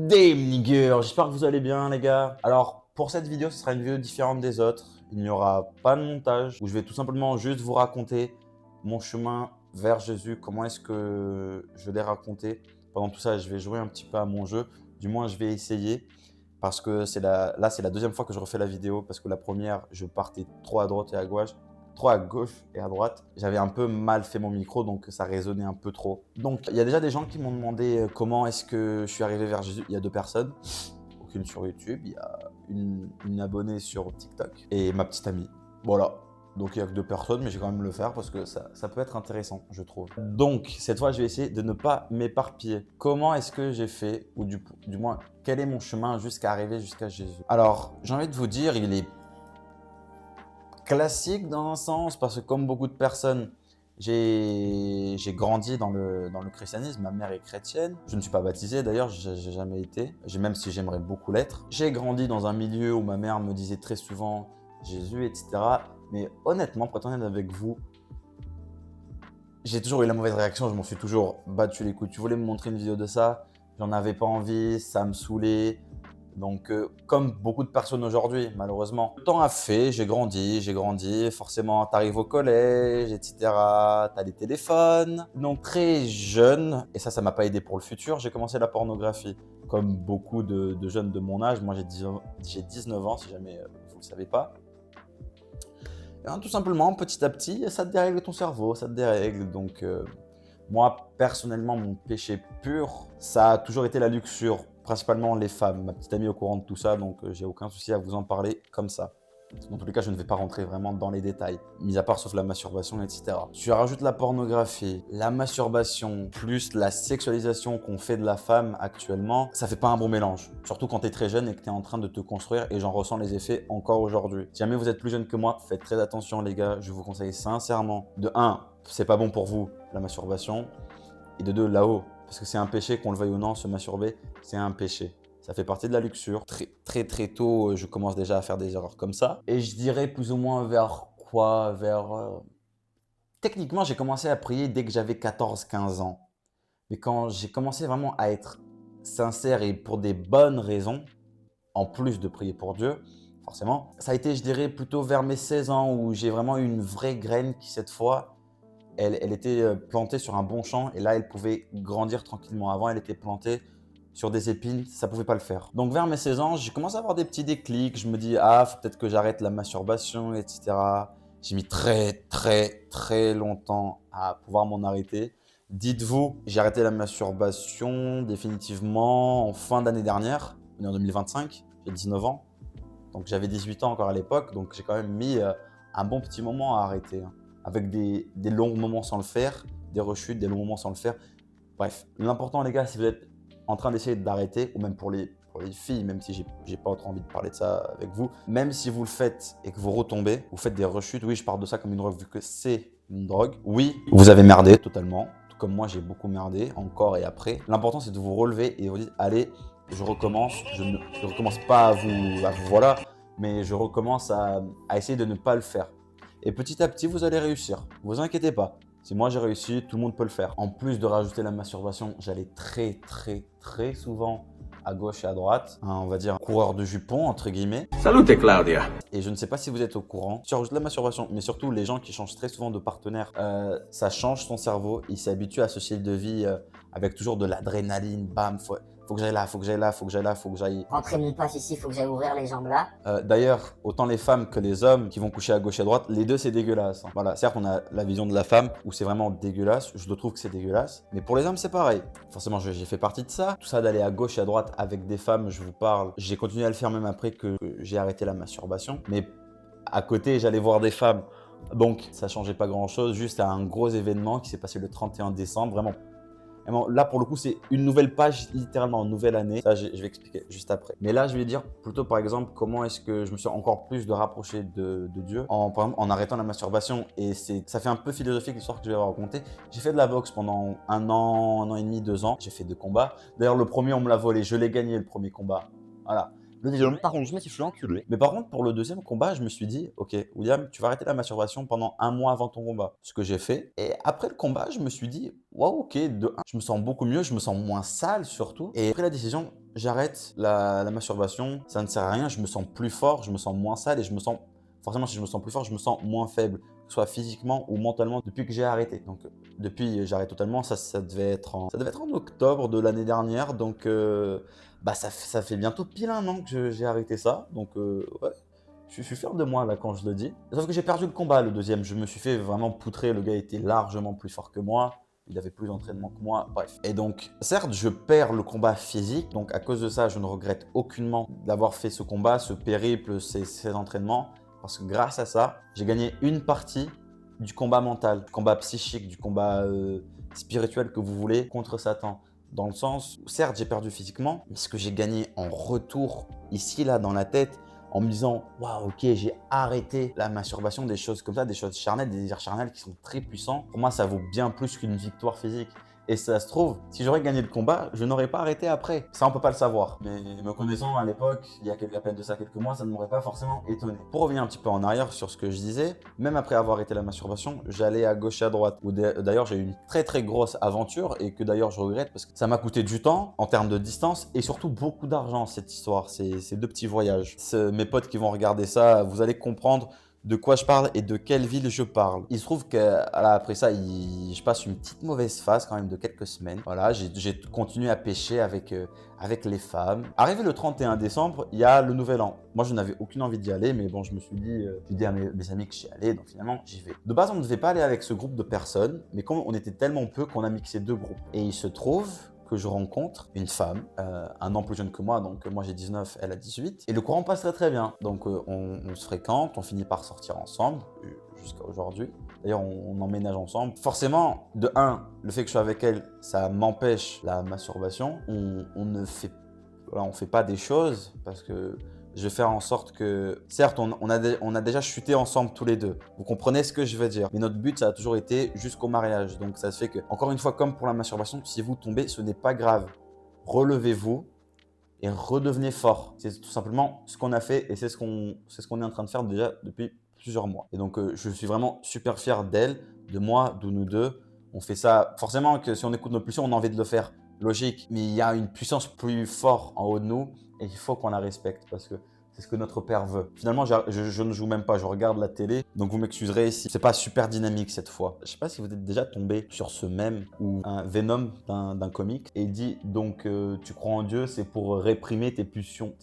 Damn nigger, j'espère que vous allez bien les gars. Alors pour cette vidéo, ce sera une vidéo différente des autres. Il n'y aura pas de montage où je vais tout simplement juste vous raconter mon chemin vers Jésus. Comment est-ce que je l'ai raconté. Pendant tout ça, je vais jouer un petit peu à mon jeu. Du moins, je vais essayer parce que c'est la deuxième fois que je refais la vidéo parce que la première, je partais trop à droite et à gauche. Trop à gauche et à droite. J'avais un peu mal fait mon micro, donc ça résonnait un peu trop. Donc, il y a déjà des gens qui m'ont demandé comment est-ce que je suis arrivé vers Jésus. Il y a 2 personnes, aucune sur YouTube, il y a une abonnée sur TikTok et ma petite amie. Voilà. Donc, il n'y a que 2 personnes, mais j'ai quand même le faire parce que ça peut être intéressant, je trouve. Donc, cette fois, je vais essayer de ne pas m'éparpiller. Comment est-ce que j'ai fait, ou du moins, quel est mon chemin jusqu'à arriver jusqu'à Jésus? Alors, j'ai envie de vous dire, il est classique dans un sens, parce que comme beaucoup de personnes, j'ai grandi dans le christianisme. Ma mère est chrétienne. Je ne suis pas baptisé d'ailleurs, j'ai jamais été, même si j'aimerais beaucoup l'être. J'ai grandi dans un milieu où ma mère me disait très souvent Jésus, etc. Mais honnêtement, pour être honnête avec vous, j'ai toujours eu la mauvaise réaction, je m'en suis toujours battu les couilles. Tu voulais me montrer une vidéo de ça, j'en avais pas envie, ça me saoulait. Donc, comme beaucoup de personnes aujourd'hui, malheureusement. Le temps a fait, j'ai grandi. Forcément, tu arrives au collège, etc. Tu as des téléphones. Donc, très jeune, et ça m'a pas aidé pour le futur, j'ai commencé la pornographie. Comme beaucoup de jeunes de mon âge, moi j'ai 19 ans, si jamais vous ne le savez pas. Et tout simplement, petit à petit, ça te dérègle ton cerveau, ça te dérègle. Donc, moi, personnellement, mon péché pur, ça a toujours été la luxure. Principalement les femmes. Ma petite amie est au courant de tout ça, donc j'ai aucun souci à vous en parler comme ça. Dans tous les cas, je ne vais pas rentrer vraiment dans les détails, mis à part sauf la masturbation, etc. Tu rajoutes la pornographie, la masturbation, plus la sexualisation qu'on fait de la femme actuellement, ça fait pas un bon mélange. Surtout quand tu es très jeune et que tu es en train de te construire, et j'en ressens les effets encore aujourd'hui. Si jamais vous êtes plus jeune que moi, faites très attention les gars, je vous conseille sincèrement. De 1, c'est pas bon pour vous, la masturbation, et de 2, là-haut. Parce que c'est un péché, qu'on le veuille ou non, se masturber, c'est un péché. Ça fait partie de la luxure. Très tôt, je commence déjà à faire des erreurs comme ça. Et je dirais plus ou moins vers quoi? Techniquement, j'ai commencé à prier dès que j'avais 14-15 ans. Mais quand j'ai commencé vraiment à être sincère et pour des bonnes raisons, en plus de prier pour Dieu, forcément, ça a été, je dirais, plutôt vers mes 16 ans où j'ai vraiment eu une vraie graine qui, cette fois, elle était plantée sur un bon champ et là, elle pouvait grandir tranquillement. Avant, elle était plantée sur des épines, ça ne pouvait pas le faire. Donc, vers mes 16 ans, j'ai commencé à avoir des petits déclics. Je me dis, ah, faut peut-être que j'arrête la masturbation, etc. J'ai mis très longtemps à pouvoir m'en arrêter. Dites-vous, j'ai arrêté la masturbation définitivement en fin d'année dernière, en 2025. J'ai 19 ans. Donc, j'avais 18 ans encore à l'époque. Donc, j'ai quand même mis un bon petit moment à arrêter. Avec des longs moments sans le faire, des rechutes, des longs moments sans le faire. Bref, l'important les gars, si vous êtes en train d'essayer d'arrêter, ou même pour les filles, même si j'ai pas autre envie de parler de ça avec vous, même si vous le faites et que vous retombez, vous faites des rechutes, oui, je parle de ça comme une drogue vu que c'est une drogue. Oui, vous avez merdé totalement, tout comme moi j'ai beaucoup merdé, encore et après. L'important c'est de vous relever et de vous dire, allez, je recommence, je recommence pas à vous voilà, mais je recommence à essayer de ne pas le faire. Et petit à petit, vous allez réussir. Vous inquiétez pas. Si moi j'ai réussi, tout le monde peut le faire. En plus de rajouter la masturbation, j'allais très souvent à gauche et à droite. On va dire coureur de jupons, entre guillemets. Salute Claudia. Et je ne sais pas si vous êtes au courant. Tu rajoutes la masturbation, mais surtout les gens qui changent très souvent de partenaire, ça change son cerveau. Il s'habitue à ce style de vie avec toujours de l'adrénaline. Bam, faut que j'aille là, faut que j'aille. Rentrer mon passe ici, faut que j'aille ouvrir les jambes là. D'ailleurs, autant les femmes que les hommes qui vont coucher à gauche et à droite, les deux c'est dégueulasse. Voilà, certes on a la vision de la femme où c'est vraiment dégueulasse, je le trouve que c'est dégueulasse, mais pour les hommes c'est pareil. Forcément j'ai fait partie de ça. Tout ça d'aller à gauche et à droite avec des femmes, je vous parle, j'ai continué à le faire même après que j'ai arrêté la masturbation. Mais à côté j'allais voir des femmes, donc ça changeait pas grand chose, juste à un gros événement qui s'est passé le 31 décembre, vraiment. Là, pour le coup, c'est une nouvelle page, littéralement, une nouvelle année. Ça, je vais expliquer juste après. Mais là, je vais dire plutôt, par exemple, comment est-ce que je me suis encore plus rapproché de Dieu par exemple, en arrêtant la masturbation. Et ça fait un peu philosophique l'histoire que je vais raconter. J'ai fait de la boxe pendant un an et demi, 2 ans. J'ai fait 2 combats. D'ailleurs, le premier, on me l'a volé. Je l'ai gagné, le premier combat. Voilà. Le deuxième, par contre, je me suis fait enculer. Mais par contre, pour le deuxième combat, je me suis dit, ok, William, tu vas arrêter la masturbation pendant un mois avant ton combat. Ce que j'ai fait. Et après le combat, je me suis dit, waouh, ok, de un, je me sens beaucoup mieux, je me sens moins sale surtout. Et après la décision, j'arrête la masturbation, ça ne sert à rien, je me sens plus fort, je me sens moins sale et je me sens, forcément, si je me sens plus fort, je me sens moins faible, que ce soit physiquement ou mentalement, depuis que j'ai arrêté. Donc, depuis, j'arrête totalement, ça devait être en octobre de l'année dernière, donc bah ça fait bientôt pile un an que j'ai arrêté ça, donc ouais, je suis fier de moi là quand je le dis. Sauf que j'ai perdu le combat, le deuxième, je me suis fait vraiment poutrer, le gars était largement plus fort que moi, il avait plus d'entraînement que moi, bref. Et donc, certes, je perds le combat physique, donc à cause de ça, je ne regrette aucunement d'avoir fait ce combat, ce périple, ces entraînements, parce que grâce à ça, j'ai gagné une partie du combat mental, du combat psychique, du combat spirituel que vous voulez contre Satan. Dans le sens où, certes, j'ai perdu physiquement, mais ce que j'ai gagné en retour, ici, là, dans la tête, en me disant, waouh, ok, j'ai arrêté la masturbation, des choses comme ça, des choses charnelles, des désirs charnels qui sont très puissants. Pour moi, ça vaut bien plus qu'une victoire physique. Et ça se trouve, si j'aurais gagné le combat, je n'aurais pas arrêté après. Ça, on peut pas le savoir. Mais me connaissant à l'époque, il y a à peine de ça quelques mois, ça ne m'aurait pas forcément étonné. Pour revenir un petit peu en arrière sur ce que je disais, même après avoir arrêté la masturbation, j'allais à gauche et à droite. D'ailleurs, j'ai eu une très très grosse aventure et que d'ailleurs je regrette parce que ça m'a coûté du temps en termes de distance et surtout beaucoup d'argent cette histoire, ces deux petits voyages. Mes potes qui vont regarder ça, vous allez comprendre de quoi je parle et de quelle ville je parle. Il se trouve qu'après ça, je passe une petite mauvaise phase quand même de quelques semaines. Voilà, j'ai continué à pêcher avec les femmes. Arrivé le 31 décembre, il y a le nouvel an. Moi, je n'avais aucune envie d'y aller, mais bon, je me suis dit, j'ai dit à mes amis que j'y allais, donc finalement, j'y vais. De base, on ne devait pas aller avec ce groupe de personnes, mais comme on était tellement peu qu'on a mixé deux groupes. Et il se trouve que je rencontre une femme, un an plus jeune que moi, donc moi j'ai 19, elle a 18, et le courant passe très très bien. Donc on se fréquente, on finit par sortir ensemble, jusqu'à aujourd'hui. D'ailleurs, on emménage ensemble. Forcément, de un, le fait que je sois avec elle, ça m'empêche la masturbation. On fait pas des choses parce que je vais faire en sorte que, certes, on a déjà chuté ensemble tous les deux. Vous comprenez ce que je veux dire. Mais notre but, ça a toujours été jusqu'au mariage. Donc ça se fait que, encore une fois, comme pour la masturbation, si vous tombez, ce n'est pas grave. Relevez-vous et redevenez fort. C'est tout simplement ce qu'on a fait et c'est ce qu'on est en train de faire déjà depuis plusieurs mois. Et donc, je suis vraiment super fier d'elle, de moi, de nous deux. On fait ça, forcément que si on écoute nos pulsions, on a envie de le faire. Logique, mais il y a une puissance plus forte en haut de nous et il faut qu'on la respecte parce que c'est ce que notre père veut. Finalement, je ne joue même pas, je regarde la télé, donc vous m'excuserez si c'est pas super dynamique cette fois. Je sais pas si vous êtes déjà tombé sur ce mème ou un Venom d'un comic et il dit donc tu crois en Dieu, c'est pour réprimer tes pulsions.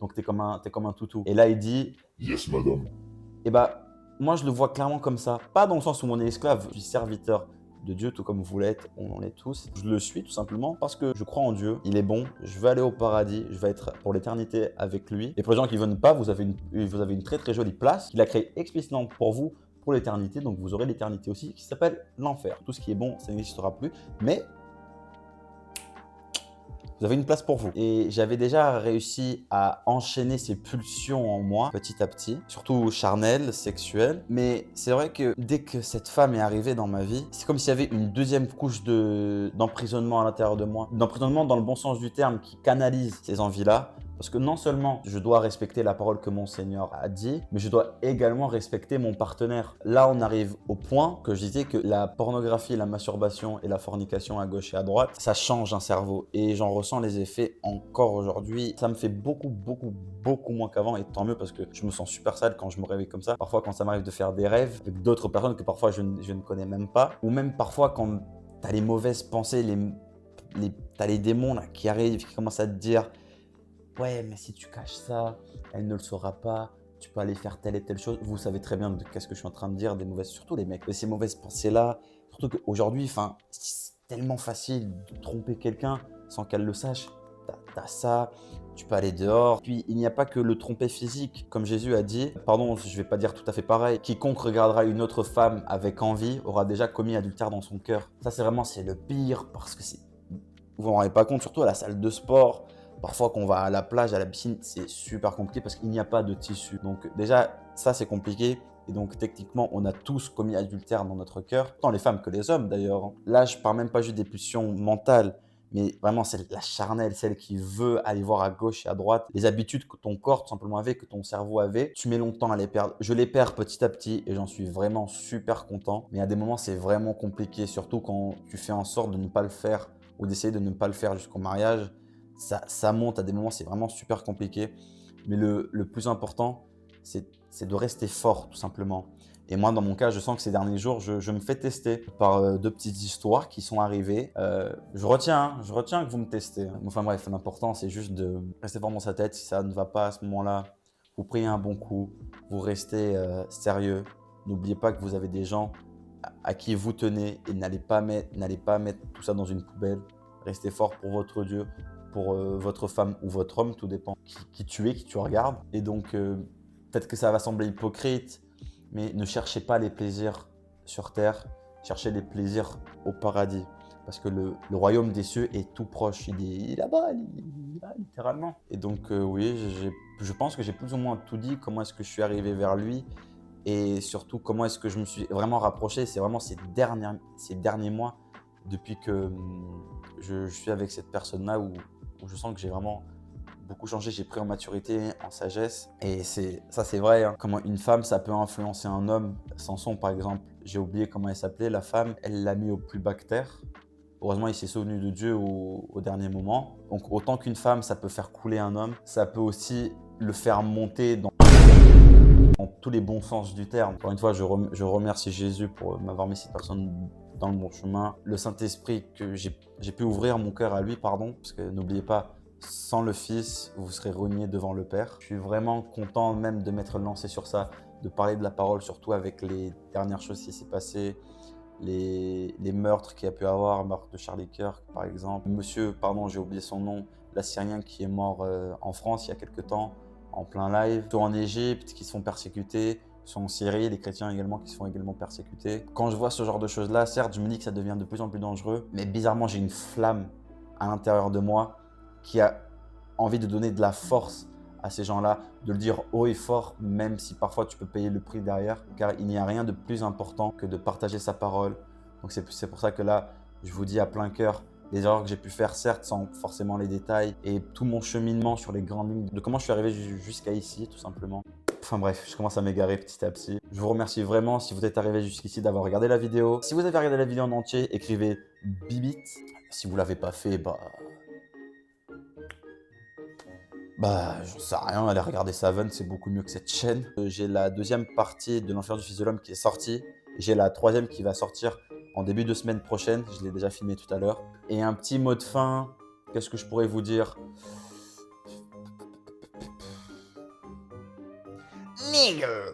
Donc t'es comme un toutou. Et là il dit Yes, madame. et bah moi je le vois clairement comme ça, pas dans le sens où on est esclave, je suis serviteur de Dieu, tout comme vous l'êtes, on l'est tous. Je le suis tout simplement parce que je crois en Dieu, il est bon, je vais aller au paradis, je vais être pour l'éternité avec lui. Et pour les gens qui ne viennent pas, vous avez une très très jolie place qu'il a créée explicitement pour vous, pour l'éternité, donc vous aurez l'éternité aussi, qui s'appelle l'enfer. Tout ce qui est bon, ça n'existera plus, mais vous avez une place pour vous. Et j'avais déjà réussi à enchaîner ces pulsions en moi petit à petit, surtout charnelles, sexuelles. Mais c'est vrai que dès que cette femme est arrivée dans ma vie, c'est comme s'il y avait une deuxième couche d'emprisonnement à l'intérieur de moi. D'emprisonnement dans le bon sens du terme, qui canalise ces envies-là. Parce que non seulement je dois respecter la parole que mon Seigneur a dit, mais je dois également respecter mon partenaire. Là, on arrive au point que je disais que la pornographie, la masturbation et la fornication à gauche et à droite, ça change un cerveau. Et j'en ressens les effets encore aujourd'hui. Ça me fait beaucoup moins qu'avant et tant mieux parce que je me sens super sale quand je me réveille comme ça. Parfois, quand ça m'arrive de faire des rêves avec d'autres personnes que parfois je ne connais même pas. Ou même parfois quand t'as les mauvaises pensées, t'as les démons là, qui arrivent, qui commencent à te dire ouais, mais si tu caches ça, elle ne le saura pas, tu peux aller faire telle et telle chose. Vous savez très bien de qu'est-ce que je suis en train de dire, surtout les mecs, de ces mauvaises pensées-là. Surtout qu'aujourd'hui, c'est tellement facile de tromper quelqu'un sans qu'elle le sache. T'as ça, tu peux aller dehors. Puis, il n'y a pas que le tromper physique. Comme Jésus a dit, pardon, je ne vais pas dire tout à fait pareil, quiconque regardera une autre femme avec envie aura déjà commis adultère dans son cœur. Ça, c'est le pire parce que vous vous rendez pas compte, surtout à la salle de sport. Parfois, quand on va à la plage, à la piscine, c'est super compliqué parce qu'il n'y a pas de tissu. Donc déjà, ça, c'est compliqué. Et donc, techniquement, on a tous commis adultère dans notre cœur, tant les femmes que les hommes d'ailleurs. Là, je parle même pas juste des pulsions mentales, mais vraiment la charnelle, celle qui veut aller voir à gauche et à droite, les habitudes que ton corps tout simplement avait, que ton cerveau avait, tu mets longtemps à les perdre. Je les perds petit à petit et j'en suis vraiment super content. Mais à des moments, c'est vraiment compliqué, surtout quand tu fais en sorte de ne pas le faire ou d'essayer de ne pas le faire jusqu'au mariage. Ça monte à des moments, c'est vraiment super compliqué. Mais le plus important, c'est de rester fort tout simplement. Et moi, dans mon cas, je sens que ces derniers jours, je me fais tester par deux petites histoires qui sont arrivées. Je retiens que vous me testez. Enfin bref, l'important, c'est juste de rester fort dans sa tête. Si ça ne va pas à ce moment-là, vous priez un bon coup, vous restez sérieux. N'oubliez pas que vous avez des gens à qui vous tenez et n'allez pas mettre tout ça dans une poubelle. Restez fort pour votre Dieu, pour votre femme ou votre homme, tout dépend qui tu es, qui tu regardes. Et donc, peut-être que ça va sembler hypocrite, mais ne cherchez pas les plaisirs sur terre, cherchez les plaisirs au paradis. Parce que le royaume des cieux est tout proche, il est là-bas, il est là, littéralement. Et donc oui, je pense que j'ai plus ou moins tout dit, comment est-ce que je suis arrivé vers lui, et surtout comment est-ce que je me suis vraiment rapproché. C'est vraiment ces derniers mois, depuis que je suis avec cette personne-là, où je sens que j'ai vraiment beaucoup changé, j'ai pris en maturité, en sagesse. Et ça, c'est vrai, hein. Comment une femme, ça peut influencer un homme. Samson, par exemple, j'ai oublié comment elle s'appelait, la femme, elle l'a mis au plus bas que terre. Heureusement, il s'est souvenu de Dieu au dernier moment. Donc, autant qu'une femme, ça peut faire couler un homme, ça peut aussi le faire monter dans tous les bons sens du terme. Encore une fois, je remercie Jésus pour m'avoir mis cette personne dans le bon chemin. Le Saint-Esprit, que j'ai pu ouvrir mon cœur à lui, pardon, parce que n'oubliez pas, sans le Fils, vous serez renié devant le Père. Je suis vraiment content même de m'être lancé sur ça, de parler de la parole, surtout avec les dernières choses qui s'est passées, les meurtres qu'il y a pu avoir, meurtre de Charlie Kirk par exemple. Monsieur, pardon, j'ai oublié son nom, l'Assyrien qui est mort en France il y a quelques temps, en plein live. Soit en Égypte, qui se font persécuter, soit en Syrie, les chrétiens également qui se font également persécuter. Quand je vois ce genre de choses-là, certes, je me dis que ça devient de plus en plus dangereux, mais bizarrement, j'ai une flamme à l'intérieur de moi qui a envie de donner de la force à ces gens-là, de le dire haut et fort, même si parfois tu peux payer le prix derrière, car il n'y a rien de plus important que de partager sa parole. Donc c'est pour ça que là, je vous dis à plein cœur, les erreurs que j'ai pu faire, certes, sans forcément les détails, et tout mon cheminement sur les grandes lignes, de comment je suis arrivé jusqu'à ici, tout simplement. Enfin bref, je commence à m'égarer petit à petit. Je vous remercie vraiment, si vous êtes arrivé jusqu'ici, d'avoir regardé la vidéo. Si vous avez regardé la vidéo en entier, écrivez Bibit. Si vous ne l'avez pas fait, j'en sais rien, allez regarder Seven, c'est beaucoup mieux que cette chaîne. J'ai la deuxième partie de l'Enfer du Fils de l'Homme qui est sortie. J'ai la troisième qui va sortir en début de semaine prochaine. Je l'ai déjà filmé tout à l'heure. Et un petit mot de fin, qu'est-ce que je pourrais vous dire? Nigger.